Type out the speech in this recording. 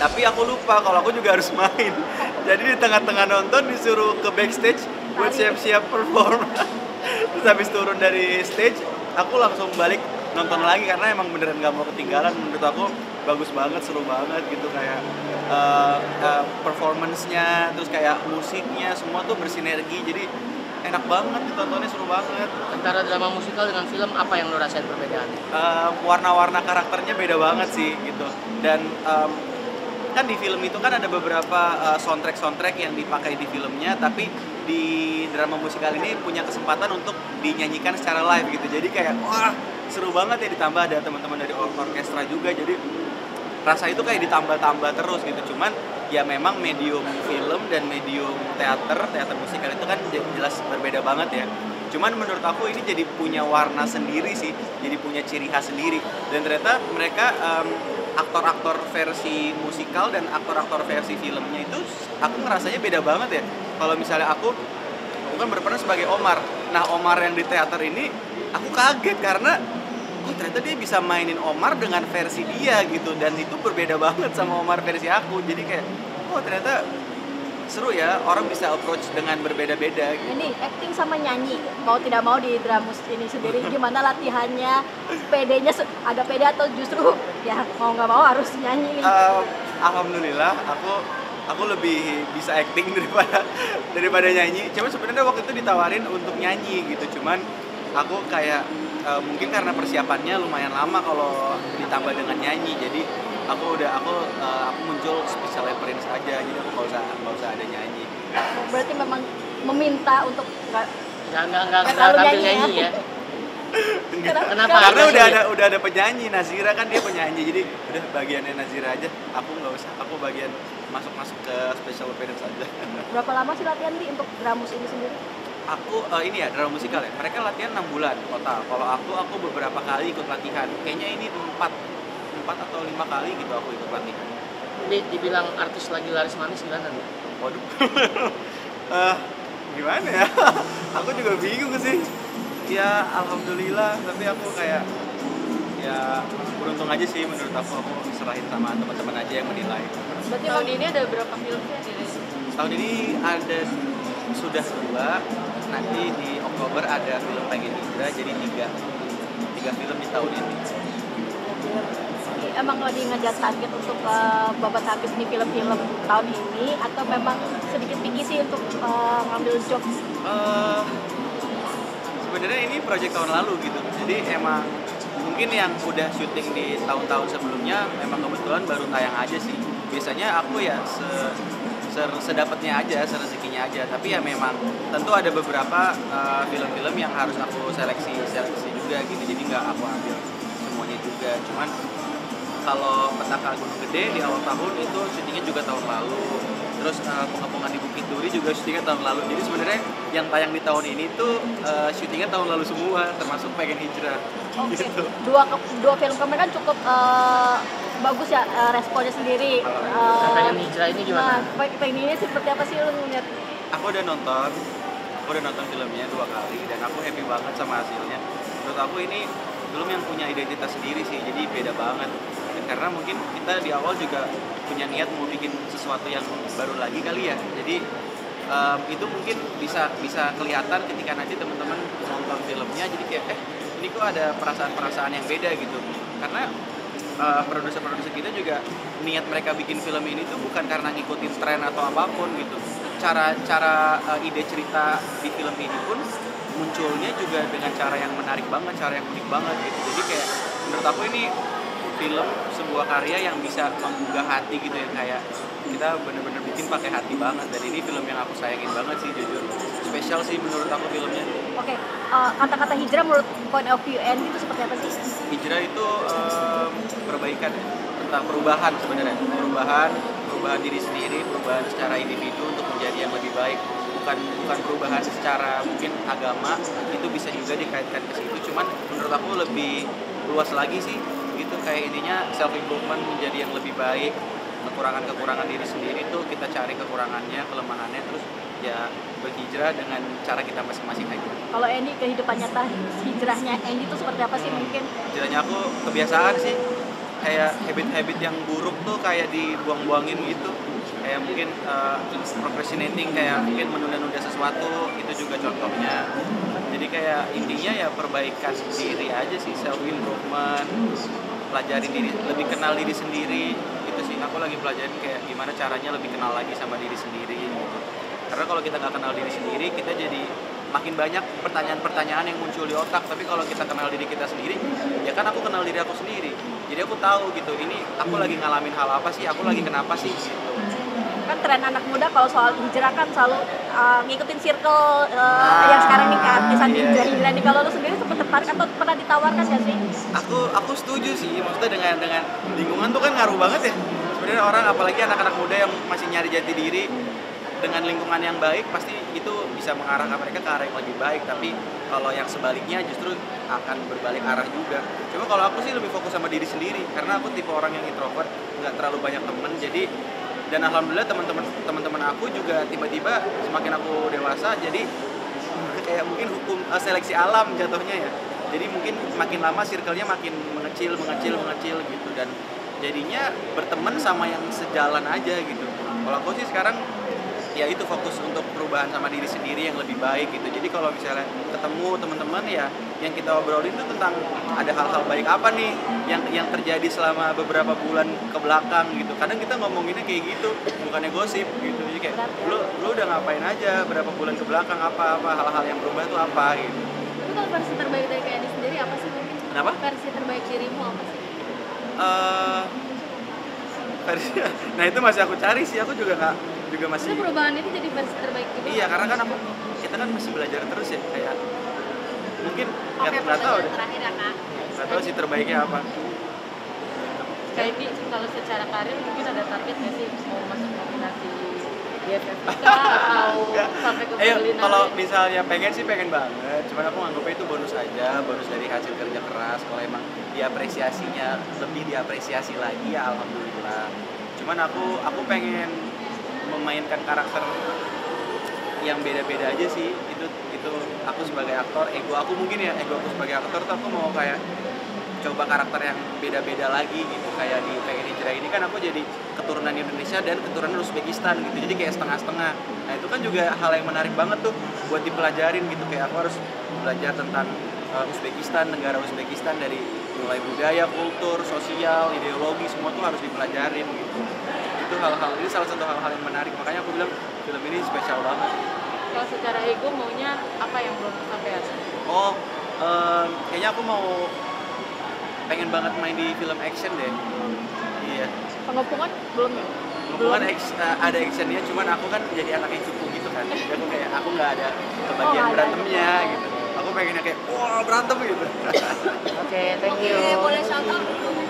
Tapi aku lupa kalau aku juga harus main. Jadi di tengah-tengah nonton disuruh ke backstage buat siap-siap perform. Terus habis turun dari stage, aku langsung balik nonton lagi karena emang beneran gak mau ketinggalan. Menurut aku bagus banget, seru banget gitu, kayak performance-nya, terus kayak musiknya semua tuh bersinergi. Jadi enak banget ditontonnya, seru banget. Antara drama musikal dengan film, apa yang lo rasain perbedaannya? Warna-warna karakternya beda banget sih gitu. Dan kan di film itu kan ada beberapa soundtrack yang dipakai di filmnya, tapi di drama musikal ini punya kesempatan untuk dinyanyikan secara live gitu. Jadi kayak wah, seru banget ya, ditambah ada teman-teman dari orkestra juga. Jadi rasa itu kayak ditambah-tambah terus gitu. Cuman ya memang medium film dan medium teater musikal itu kan jelas berbeda banget ya. Cuman menurut aku ini jadi punya warna sendiri sih, jadi punya ciri khas sendiri. Dan ternyata mereka aktor-aktor versi musikal dan aktor-aktor versi filmnya itu aku ngerasanya beda banget ya. Kalau misalnya aku kan berperan sebagai Omar. Nah, Omar yang di teater ini aku kaget karena oh ternyata dia bisa mainin Omar dengan versi dia gitu, dan itu berbeda banget sama Omar versi aku. Jadi kayak oh ternyata seru ya, orang bisa approach dengan berbeda-beda gitu. Ini acting sama nyanyi, mau tidak mau di Dramus ini sendiri gimana latihannya? PD-nya ada PD atau justru ya mau nggak mau harus nyanyi nih? Alhamdulillah aku lebih bisa acting daripada nyanyi. Cuma sebenarnya waktu itu ditawarin untuk nyanyi gitu, cuman aku kayak mungkin karena persiapannya lumayan lama kalau ditambah dengan nyanyi, jadi aku muncul special appearance aja, jadi aku nggak usah ada nyanyi. Berarti memang meminta untuk nggak tampil nyanyi ya? Kenapa? Karena udah ada penyanyi, Nazira kan dia penyanyi, jadi udah bagiannya Nazira aja, aku nggak usah, aku bagian masuk ke special appearance aja. Berapa lama sih latihan di untuk Dramus ini sendiri? Aku ini ya drama musikal ya, mereka latihan 6 bulan total. Kalau aku beberapa kali ikut latihan, kayaknya ini 4 atau 5 kali gitu aku ikut latihan. Dibilang artis lagi laris manis gimana nih? Waduh. Gimana ya? Aku juga bingung sih. Ya alhamdulillah, tapi aku kayak ya beruntung aja sih menurut aku serahin sama teman-teman aja yang menilai. Berarti tahun ini ada berapa filmnya? Tahun ini ada sudah 2, nanti di Oktober ada film Pengen Hijrah, jadi 3 film di tahun ini. Emang lagi ngejar target untuk babat habis di film-film tahun ini, atau memang sedikit picky sih untuk ngambil job? Sebenarnya ini project tahun lalu gitu, jadi emang mungkin yang udah syuting di tahun-tahun sebelumnya memang kebetulan baru tayang aja sih. Biasanya aku ya sedapatnya aja, serezekinya aja. Tapi ya memang tentu ada beberapa film-film yang harus aku seleksi juga gitu. Jadi nggak aku ambil semuanya juga. Cuman kalau Petaka Gunung Gede di awal tahun itu syutingnya juga tahun lalu. Terus Pengepungan di Bukit Duri juga syutingnya tahun lalu. Jadi sebenarnya yang tayang di tahun ini tuh syutingnya tahun lalu semua, termasuk Pengen Hijrah. Oke. Gitu. Dua film kemarin kan cukup bagus ya responnya sendiri. Pengen Hijrah ini gimana? Nah, Pengen ini seperti apa sih lu ngeliat? Aku udah nonton filmnya 2 kali dan aku happy banget sama hasilnya. Menurut aku ini film yang punya identitas sendiri sih, jadi beda banget. Karena mungkin kita di awal juga punya niat mau bikin sesuatu yang baru lagi kali ya. Jadi itu mungkin bisa kelihatan ketika nanti teman-teman nonton filmnya, jadi kayak ini kok ada perasaan-perasaan yang beda gitu. Karena produser-produser kita juga niat mereka bikin film ini tuh bukan karena ngikutin tren atau apapun gitu. Cara ide cerita di film ini pun munculnya juga dengan cara yang menarik banget, cara yang unik banget gitu. Jadi kayak menurut aku ini film sebuah karya yang bisa menggugah hati gitu ya, kayak kita bener-bener bikin pakai hati banget. Dan ini film yang aku sayangin banget sih, jujur spesial sih menurut aku filmnya. Oke, kata-kata hijrah menurut point of view Andy itu seperti apa sih? Hijrah itu perbaikan, tentang perubahan sebenarnya, perubahan diri sendiri, perubahan secara individu untuk menjadi yang lebih baik. Bukan perubahan secara mungkin agama, itu bisa juga dikaitkan ke situ, cuman menurut aku lebih luas lagi sih gitu, kayak intinya self improvement, menjadi yang lebih baik. Kekurangan diri sendiri tuh kita cari kekurangannya, kelemahannya, terus ya berhijrah dengan cara kita masing-masing aja. Kalau Andy, kehidupan nyata hijrahnya Andy itu seperti apa sih? Mungkin Hijrahnya aku kebiasaan sih, kayak habit-habit yang buruk tuh kayak dibuang-buangin gitu. Kayak mungkin procrastinating, kayak mungkin menunda-nunda sesuatu, itu juga contohnya. Jadi kayak intinya ya perbaikan diri aja sih, self improvement, pelajarin diri, lebih kenal diri sendiri. Itu sih aku lagi pelajarin kayak gimana caranya lebih kenal lagi sama diri sendiri gitu. Karena kalau kita nggak kenal diri sendiri, kita jadi makin banyak pertanyaan-pertanyaan yang muncul di otak. Tapi kalau kita kenal diri kita sendiri, ya kan aku kenal diri aku sendiri. Jadi aku tahu gitu, ini aku lagi ngalamin hal apa sih, aku lagi kenapa sih gitu. Kan tren anak muda kalau soal hijrah kan selalu ngikutin circle yang sekarang nih kan, misalnya hijrah nih. Kalau lu sendiri sempat tertarik atau pernah ditawarkan gak sih? Aku setuju sih, maksudnya dengan lingkungan tuh kan ngaruh banget ya. Sebenarnya orang, apalagi anak-anak muda yang masih nyari jati diri, dengan lingkungan yang baik pasti itu bisa mengarahkan mereka ke arah yang lebih baik. Tapi kalau yang sebaliknya justru akan berbalik arah juga. Cuma kalau aku sih lebih fokus sama diri sendiri, karena aku tipe orang yang introvert, nggak terlalu banyak temen. Jadi, dan alhamdulillah teman-teman aku juga tiba-tiba semakin aku dewasa, jadi kayak mungkin hukum seleksi alam jatuhnya ya. Jadi mungkin makin lama circle-nya makin mengecil gitu, dan jadinya berteman sama yang sejalan aja gitu. Kalau aku sih sekarang ya itu fokus untuk perubahan sama diri sendiri yang lebih baik gitu. Jadi kalau misalnya ketemu teman-teman ya yang kita obrolin itu tentang ada hal-hal baik apa nih yang terjadi selama beberapa bulan ke belakang gitu. Kadang kita ngomonginnya kayak gitu, bukannya gosip gitu. Jadi kayak lu udah ngapain aja berapa bulan ke belakang, apa hal-hal yang berubah itu apa gitu. Tapi kalau versi terbaik dari Kak Edi sendiri apa sih? Kenapa? Versi terbaik dirimu apa sih? Versi, nah itu masih aku cari sih, aku juga masih. Itu perubahan itu jadi versi terbaik juga. Iya, karena kan kita kan masih belajar terus ya, kayak mungkin nggak tahu deh. Terakhir ya Kak. Nggak tahu sih terbaiknya apa. Kak Edi, kalau secara karir mungkin ada target nggak sih mau masuk nominasi BFFK atau sampai ke Berlin? Kalau misalnya pengen banget, cuman aku nganggapnya itu bonus aja, bonus dari hasil kerja keras. Kalau emang diapresiasinya lebih diapresiasi lagi ya alhamdulillah. Cuman aku pengen memainkan karakter yang beda-beda aja sih. Itu aku sebagai aktor, ego aku sebagai aktor tuh aku mau kayak coba karakter yang beda-beda lagi gitu. Kayak di Pengen Hijrah ini kan aku jadi keturunan Indonesia dan keturunan Uzbekistan gitu, jadi kayak setengah-setengah. Nah itu kan juga hal yang menarik banget tuh buat dipelajarin gitu. Kayak aku harus belajar tentang Uzbekistan, negara Uzbekistan, dari mulai budaya, kultur, sosial, ideologi, semua tuh harus dipelajarin gitu. Itu ini salah satu hal-hal yang menarik, makanya aku bilang film ini spesial banget. Kalau secara ego maunya apa yang belum kesampaian? Kayaknya aku pengen banget main di film action deh. Iya. Pengepungan belum ya? Pengepungan ada actionnya, cuman aku kan jadi anak yang cupu gitu kan. Jadi aku nggak ada kebagian berantemnya gitu. Aku pengennya kayak wah berantem gitu. Oke, thank you. Boleh shout out dulu.